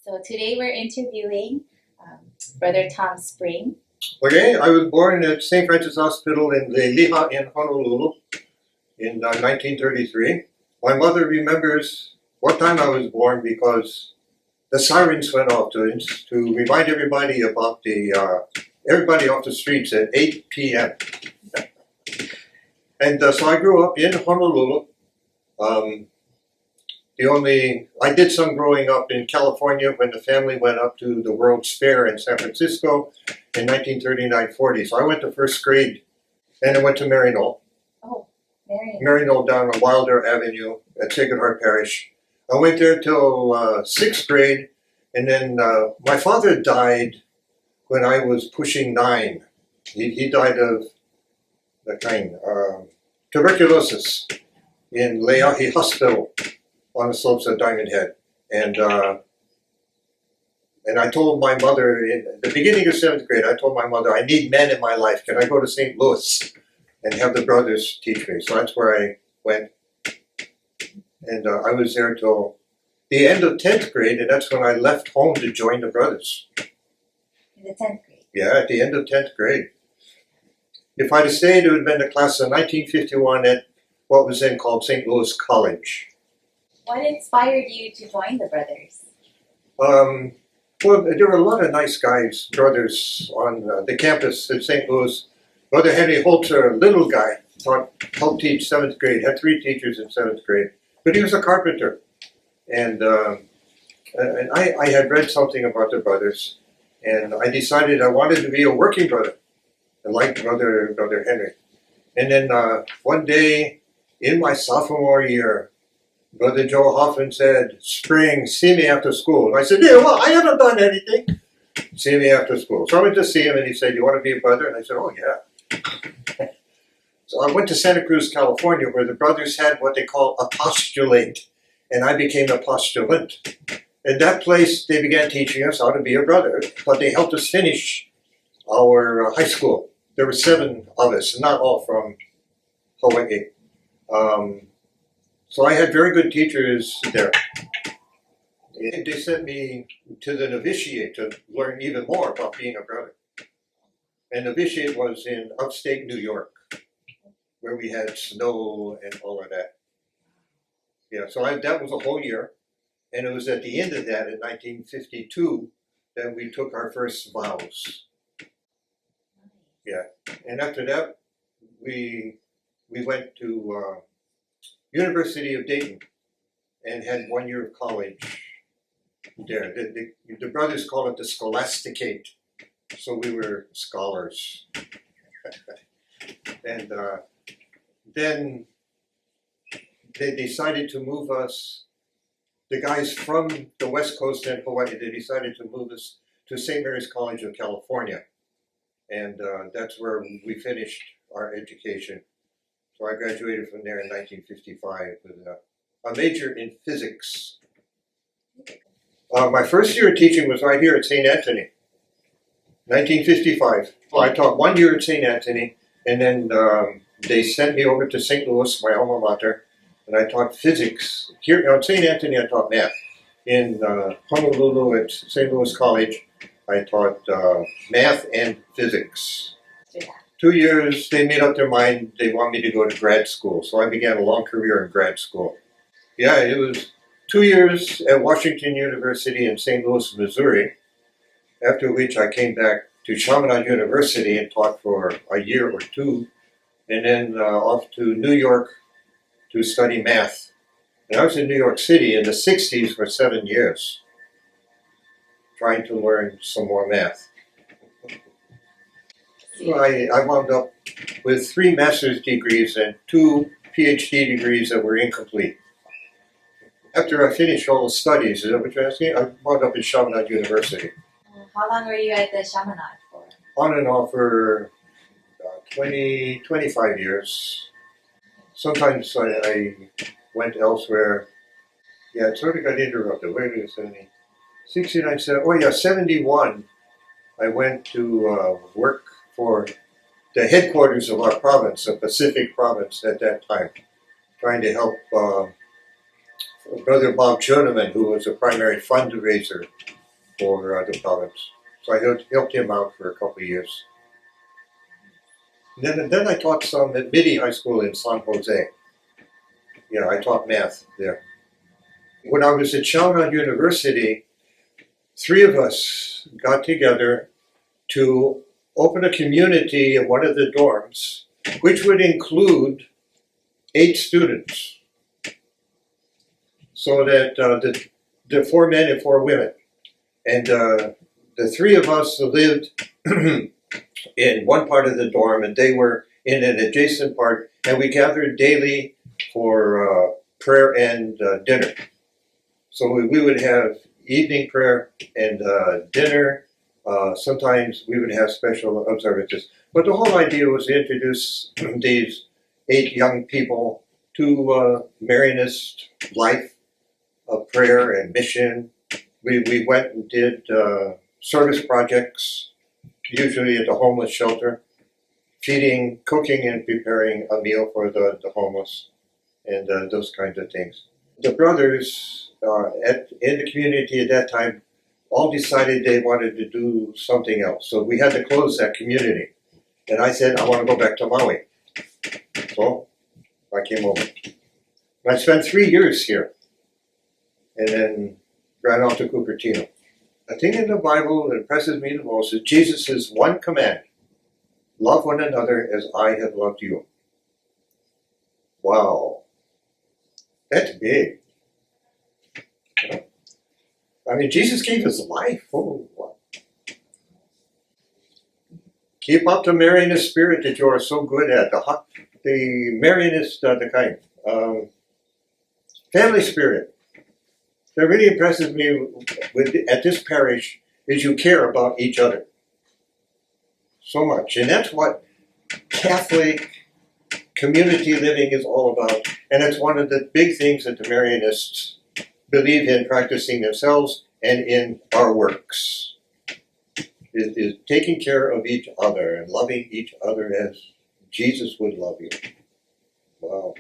So today we're interviewing Brother Tom Spring. Okay, I was born at St. Francis Hospital in Leiliha in Honolulu in 1933. My mother remembers what time I was born because the sirens went off to remind everybody about everybody off the streets at 8 p.m. And so I grew up in Honolulu. I did some growing up in California when the family went up to the World's Fair in San Francisco in 1939-40. So I went to first grade, and I went to Maryknoll. Oh, Marion. Maryknoll down on Wilder Avenue at Sacred Heart Parish. I went there till sixth grade, and then my father died when I was pushing 9. He died of tuberculosis in Leahi Hospital on the slopes of Diamond Head. And I told my mother, in the beginning of 7th grade, I told my mother, I need men in my life. Can I go to St. Louis and have the brothers teach me? So that's where I went. And I was there till the end of 10th grade, and that's when I left home to join the brothers. In the 10th grade? Yeah, at the end of 10th grade. If I'd have stayed, it would have been the class of 1951 at what was then called St. Louis College. What inspired you to join the brothers? Well, there were a lot of nice guys, brothers, on the campus at St. Louis. Brother Henry Holzer, a little guy, helped teach 7th grade, had 3 teachers in 7th grade, but he was a carpenter. And I had read something about the brothers, and I decided I wanted to be a working brother, like Brother Henry. And then one day in my sophomore year, Brother Joe Hoffman said, "Spring, see me after school." And I said, "Yeah, well, I haven't done anything. See me after school." So I went to see him, and he said, "You want to be a brother?" And I said, "Oh, yeah." So I went to Santa Cruz, California, where the brothers had what they call a postulate, and I became a postulant. In that place, they began teaching us how to be a brother, but they helped us finish our high school. There were 7 of us, not all from Hawaii. So I had very good teachers there. They sent me to the novitiate to learn even more about being a brother. And novitiate was in upstate New York, where we had snow and all of that. Yeah, so that was a whole year. And it was at the end of that, in 1952, that we took our first vows. Yeah, and after that, we went to University of Dayton and had 1 year of college there. The brothers call it the scholasticate, so we were scholars. And then they decided to move us, the guys from the West Coast and Hawaii, they decided to move us to St. Mary's College of California. And that's where we finished our education. So I graduated from there in 1955 with a major in physics. My first year of teaching was right here at St. Anthony, 1955. Well, I taught 1 year at St. Anthony, and then they sent me over to St. Louis, my alma mater, and I taught physics. Here at St. Anthony, I taught math. In Honolulu at St. Louis College, I taught math and physics. Yeah. 2 years, they made up their mind they want me to go to grad school. So I began a long career in grad school. Yeah, it was 2 years at Washington University in St. Louis, Missouri, after which I came back to Chaminade University and taught for a year or 2, and then off to New York to study math. And I was in New York City in the 60s for 7 years, trying to learn some more math. So I wound up with 3 master's degrees and 2 PhD degrees that were incomplete. After I finished all the studies, is that what you're asking? I wound up at Chaminade University. How long were you at the Chaminade for? On and off for 25 years. Sometimes I went elsewhere. Yeah, it sort of got interrupted. Wait a minute, 69, 71. I went to work for the headquarters of our province, the Pacific province at that time, trying to help Brother Bob Journeman, who was a primary fundraiser for the province. So I helped him out for a couple of years. And then I taught some at Midi High School in San Jose. Yeah, I taught math there. When I was at Shauna University, 3 of us got together to open a community in one of the dorms, which would include 8 students. So that the 4 men and 4 women. And the 3 of us lived in one part of the dorm, and they were in an adjacent part, and we gathered daily for prayer and dinner. So we would have evening prayer and dinner. Sometimes we would have special observances. But the whole idea was to introduce these 8 young people to Marianist life of prayer and mission. We went and did service projects, usually at the homeless shelter, feeding, cooking, and preparing a meal for the homeless, and those kinds of things. The brothers in the community at that time all decided they wanted to do something else. So we had to close that community. And I said, I want to go back to Maui. So I came over. And I spent 3 years here, and then ran off to Cupertino. The thing in the Bible that impresses me the most is Jesus' one command: love one another as I have loved you. Wow. That's big. I mean, Jesus gave his life. Oh, wow. Keep up the Marianist spirit that you are so good at. The Marianist, family spirit. That really impresses me at this parish is you care about each other so much. And that's what Catholic community living is all about. And it's one of the big things that the Marianists believe in practicing themselves and in our works. Is taking care of each other and loving each other as Jesus would love you. Wow.